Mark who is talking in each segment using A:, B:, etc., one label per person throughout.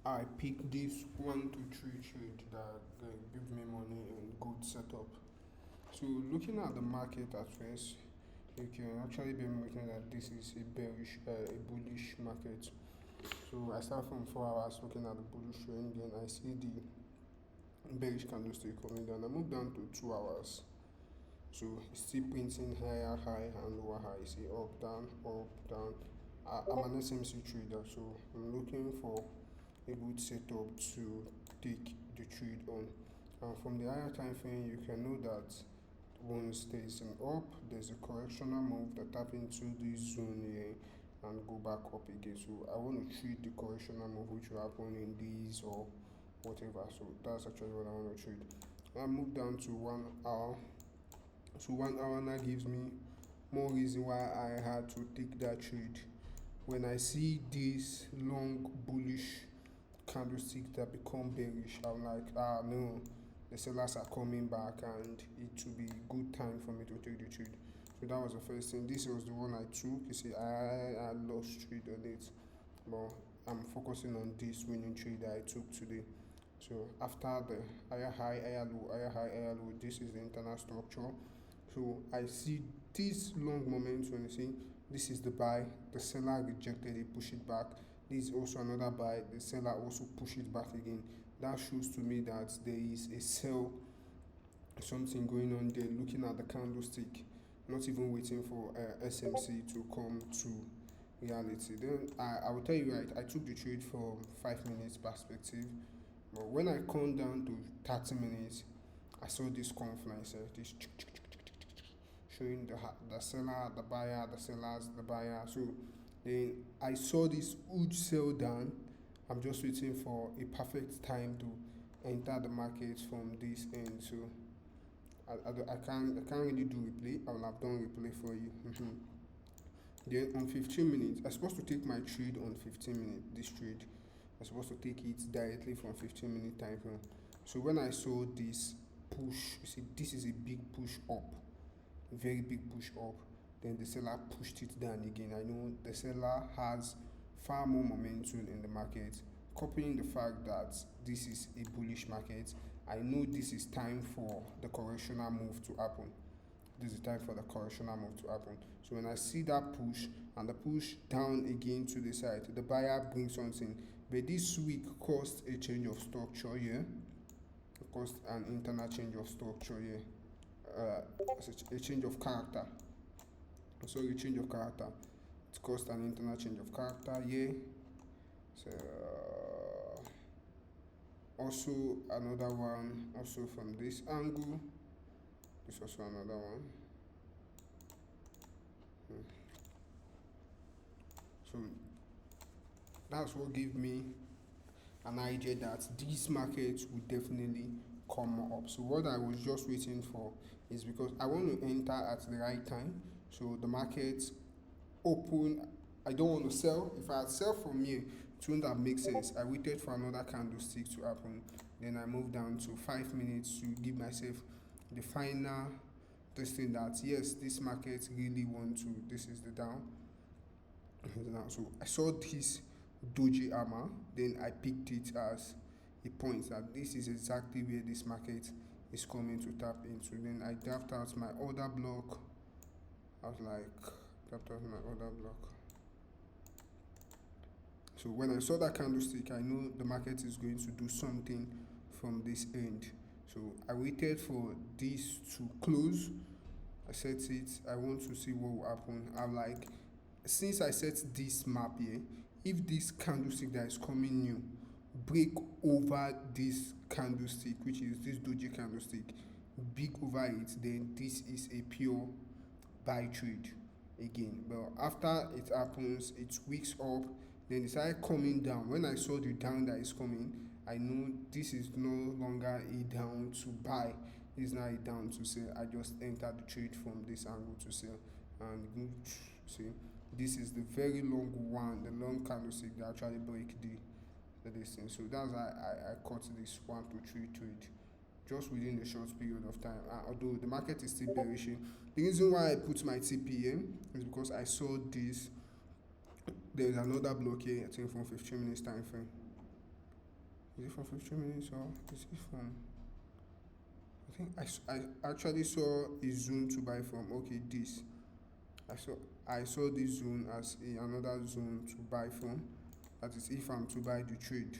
A: I picked this 1 to 3 trade that give me money and good setup. So looking at the market at first, you can actually be looking at this is a bearish, a bullish market. So I start from 4 hours looking at the bullish trend, then I see the bearish candlestick coming down. I move down to 2 hours. So it's still printing higher high and lower high. See up, down, up, down. I'm an SMC trader, so I'm looking for a good setup to take the trade on. And from the higher time frame, you can know that once there's an up, there's a correctional move that tap into this zone here and go back up again. So I want to treat the correctional move which will happen in these or whatever. So that's actually what I want to trade. I move down to 1 hour. So 1 hour now gives me more reason why I had to take that trade. When I see this long bullish candlestick that become bearish, I'm like, no, the sellers are coming back and it will be good time for me to take the trade. So that was the first thing. This was the one I took. You see, I lost trade on it, but I'm focusing on this winning trade that I took today. So after the higher high, higher low, higher high, higher low, this is the internal structure. So I see this long moment when you see this is the buy, the seller rejected it, push it back. This is also another buy, the seller also push it back again. That shows to me that there is a sell, something going on there, looking at the candlestick, not even waiting for SMC to come to reality. Then I will tell you right, I took the trade from 5 minutes perspective, but when I come down to 30 minutes, I saw this confluence, this showing the seller, the buyer, the sellers, the buyer. So then I saw this huge sell down. I'm just waiting for a perfect time to enter the market from this end. So I can't really do replay. I will have done replay for you. Then on 15 minutes, I'm supposed to take my trade on 15 minutes. This trade, I'm supposed to take it directly from 15-minute time frame. So when I saw this push, you see, this is a big push up, very big push up. Then the seller pushed it down again. I know the seller has far more momentum in the market, coupling the fact that this is a bullish market. I know this is time for the correctional move to happen. This is time for the correctional move to happen. So when I see that push and the push down again to the side, the buyer brings something. But this week caused a change of structure here. It caused an internal change of structure here. A change of character. Sorry, change of character. It caused an internal change of character here. So also another one, also from this angle. This also another one. So that's what gave me an idea that these markets will definitely come up. So what I was just waiting for is because I want to enter at the right time. So the market open. I don't want to sell. If I had sell from here, it wouldn't have made sense. I waited for another candlestick to happen. Then I moved down to 5 minutes to give myself the final testing that yes, this market really want to. This is the down. So I saw this doji armor, then I picked it as a point that this is exactly where this market is coming to tap into. Then I draft out my order block. I was like, draft out my order block. So when I saw that candlestick, I know the market is going to do something from this end. So I waited for this to close. I set it. I want to see what will happen. I'm like, since I set this map here, if this candlestick that is coming new break over this candlestick, which is this doji candlestick, big over it, then this is a pure buy trade again. But after it happens, it wicks up, then it started coming down. When I saw the down that is coming, I know this is no longer a down to buy. It's not a down to sell. I just entered the trade from this angle to sell. And see, this is the very long one, the long candlestick that actually break this thing. So that's why I caught this 1 to 3 trade just within a short period of time. Although the market is still bearish, the reason why I put my TPM is because I saw this. There's another block here, I think from 15 minutes time frame. Is it from 15 minutes or is it from? I think I actually saw a zone to buy from. Okay, this I saw I saw this zone as another zone to buy from. That is if I'm to buy the trade.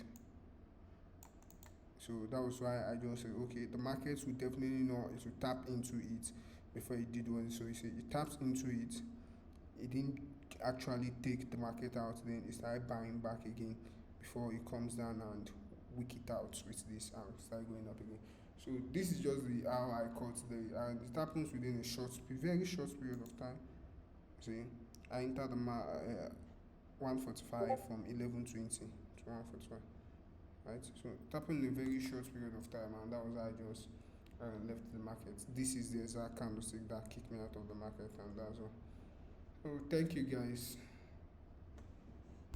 A: So that was why I just said, okay, the market will definitely know it will tap into it before it did one. So he said it taps into it. It didn't actually take the market out. Then it started buying back again before it comes down and wick it out with this and start going up again. So this is just the how I caught the and it happens within a very short period of time. See, I entered the 145 from 11:20 to 145. Right? So it happened in a very short period of time, and that was how I just left the market. This is the exact candlestick that kicked me out of the market, and that's all. So thank you guys.